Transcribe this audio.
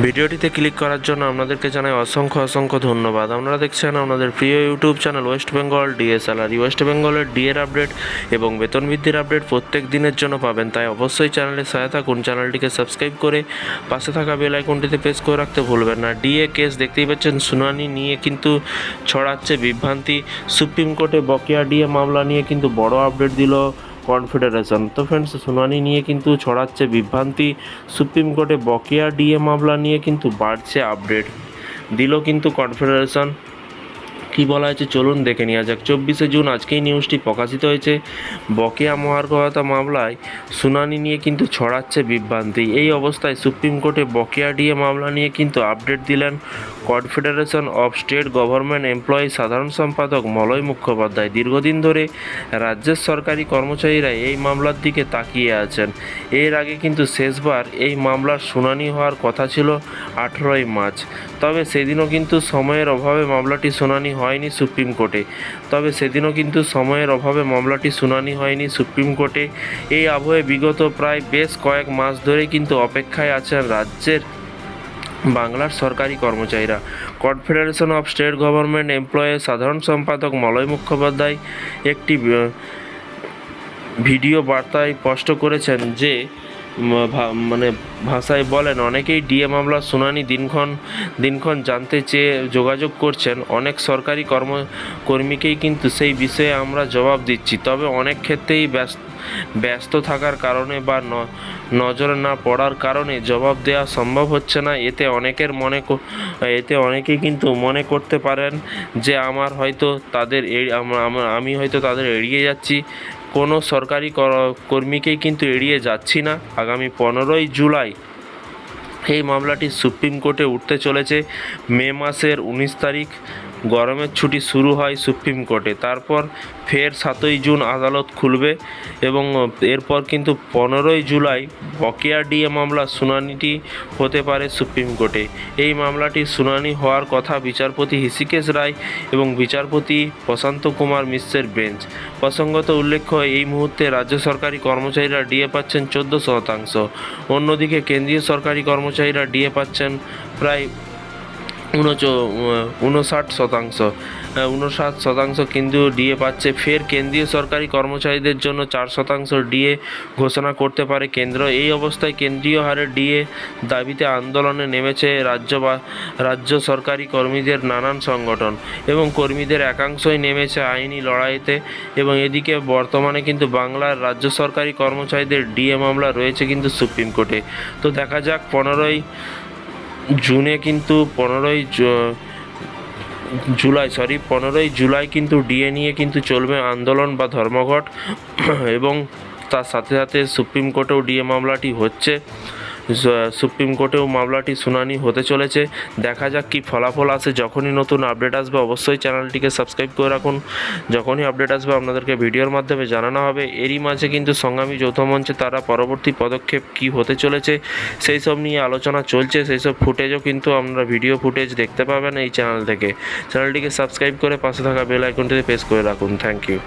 ভিডিওটিতে ক্লিক করার জন্য আপনাদেরকে জানাই অসংখ্য ধন্যবাদ। আপনারা দেখছেন আপনাদের প্রিয় YouTube channel West Bengal DA salary. West বেঙ্গলের ডিএর আপডেট এবং বেতন বৃদ্ধির আপডেট প্রত্যেক দিনের জন্য পাবেন, তাই অবশ্যই চ্যানেলের সহায়তা করুন। চ্যানেলটিকে সাবস্ক্রাইব করে পাশে থাকা বেল আইকনটিতে প্রেস করে রাখতে ভুলবেন না। ডিএ কেস দেখতেই পাচ্ছেন, শুনানি নিয়ে কিন্তু ছড়াচ্ছে বিভ্রান্তি। সুপ্রিম কোর্টে বকেয়া ডিএ মামলা নিয়ে কিন্তু বড় আপডেট দিল কনফেডারেশন। তো ফ্রেন্ডস, শুনানি নিয়ে কিন্তু ছড়াচ্ছে বিভ্রান্তি। সুপ্রিম কোর্টে বকেয়া ডিএ মামলা নিয়ে কিন্তু বাড়ছে আপডেট দিল কিন্তু কনফেডারেশন। কী বলা হয়েছে চলুন দেখে নেওয়া যাক। 24শে জুন আজকেই নিউজটি প্রকাশিত হয়েছে। বকেয়া মহার্ঘতা মামলায় শুনানি নিয়ে কিন্তু ছড়াচ্ছে বিভ্রান্তি। এই অবস্থায় সুপ্রিম কোর্টে বকেয়া ডিএ মামলা নিয়ে কিন্তু আপডেট দিলেন confederation of state government employee সাধারণ সম্পাদক মলয় মুখোপাধ্যায়। দীর্ঘদিন ধরে রাজ্যের সরকারি কর্মচারীরা এই মামলার দিকে তাকিয়ে আছেন। এর আগে কিন্তু শেষবার এই মামলার শুনানি হওয়ার কথা ছিল 18ই মার্চ, তবে সেদিনও কিন্তু সময়ের অভাবে মামলাটি শুনানি হয়নি সুপ্রিম কোর্টে। সুপ্রিম কোর্টে। এই আবহে বিগত প্রায় বেশ কয়েক মাস ধরে কিন্তু অপেক্ষায় আছেন রাজ্যের বাংলার সরকারি কর্মচারীরা। Confederation of state government employee সাধারণ সম্পাদক মলয় মুখোপাধ্যায় একটি ভিডিও বার্তায় স্পষ্ট করেছেন যে ভাষায় বলেন, অনেকেই ডিএ মামলার শুনানি দিনক্ষণ জানতে চেয়ে যোগাযোগ করছেন। অনেক সরকারি কর্মীকেই কিন্তু সেই বিষয়ে আমরা জবাব দিচ্ছি, তবে অনেক ক্ষেত্রেই ব্যস্ত থাকার কারণে বা নজরে না পড়ার কারণে জবাব দেওয়া সম্ভব হচ্ছে না। এতে অনেকেই কিন্তু মনে করতে পারেন যে আমি হয়তো তাদের এড়িয়ে যাচ্ছি। কোনো সরকারি কর্মীকেই কিন্তু এড়িয়ে যাচ্ছি না। আগামী 15ই জুলাই এই মামলাটি সুপ্রিম কোর্টে উঠতে চলেছে। মে মাসের 19 তারিখ গরমের ছুটি শুরু হয় সুপ্রিম কোর্টে। তারপর ফের 7ই জুন আদালত খুলবে এবং এরপর কিন্তু 15ই জুলাই বকেয়া ডিএ মামলার শুনানিটি হতে পারে সুপ্রিম কোর্টে। এই মামলাটির শুনানি হওয়ার কথা বিচারপতি হৃষিকেশ রায় এবং বিচারপতি প্রশান্ত কুমার মিশ্রের বেঞ্চ। প্রসঙ্গত উল্লেখ্য, এই মুহূর্তে রাজ্য সরকারি কর্মচারীরা ডিএ পাচ্ছেন 14%। অন্যদিকে কেন্দ্রীয় সরকারি কর্মচারীরা ডিএ পাচ্ছেন প্রায় 59% কিন্তু ডিএ পাচ্ছে। ফের কেন্দ্রীয় সরকারি কর্মচারীদের জন্য 4% ডিএ ঘোষণা করতে পারে কেন্দ্র। এই অবস্থায় কেন্দ্রীয় হারে ডিএ দাবিতে আন্দোলনে নেমেছে রাজ্য সরকারি কর্মীদের নানান সংগঠন এবং কর্মীদের একাংশই নেমেছে আইনি লড়াইতে। এবং এদিকে বর্তমানে কিন্তু বাংলার রাজ্য সরকারি কর্মচারীদের ডিএ মামলা রয়েছে কিন্তু সুপ্রিম কোর্টে। তো দেখা যাক 15ই জুলাই কিন্তু ডিএ নিয়ে কিন্তু চলবে আন্দোলন বা ধর্মঘট এবং তার সাথে সাথে সুপ্রিম কোর্টেও ডিএ মামলাটি হচ্ছে। সুপ্রিম কোর্টেও মামলাটি শুনানি হতে চলেছে। দেখা যাক কি ফলাফল আসে। যখনই নতুন আপডেট আসবে অবশ্যই চ্যানেলটিকে সাবস্ক্রাইব করে রাখুন। যখনই আপডেট আসবে আপনাদেরকে ভিডিওর মাধ্যমে জানানো হবে। এরই মাঝে কিন্তু সংগ্রামী যৌথ মঞ্চে তারা পরবর্তী পদক্ষেপ কি হতে চলেছে সেই সব নিয়ে আলোচনা চলছে। সেই সব ফুটেজও কিন্তু আপনারা ভিডিও ফুটেজ দেখতে পাবেন এই চ্যানেল থেকে। চ্যানেলটিকে সাবস্ক্রাইব করে পাশে থাকা বেল আইকনটিতে প্রেস করে রাখুন। Thank you.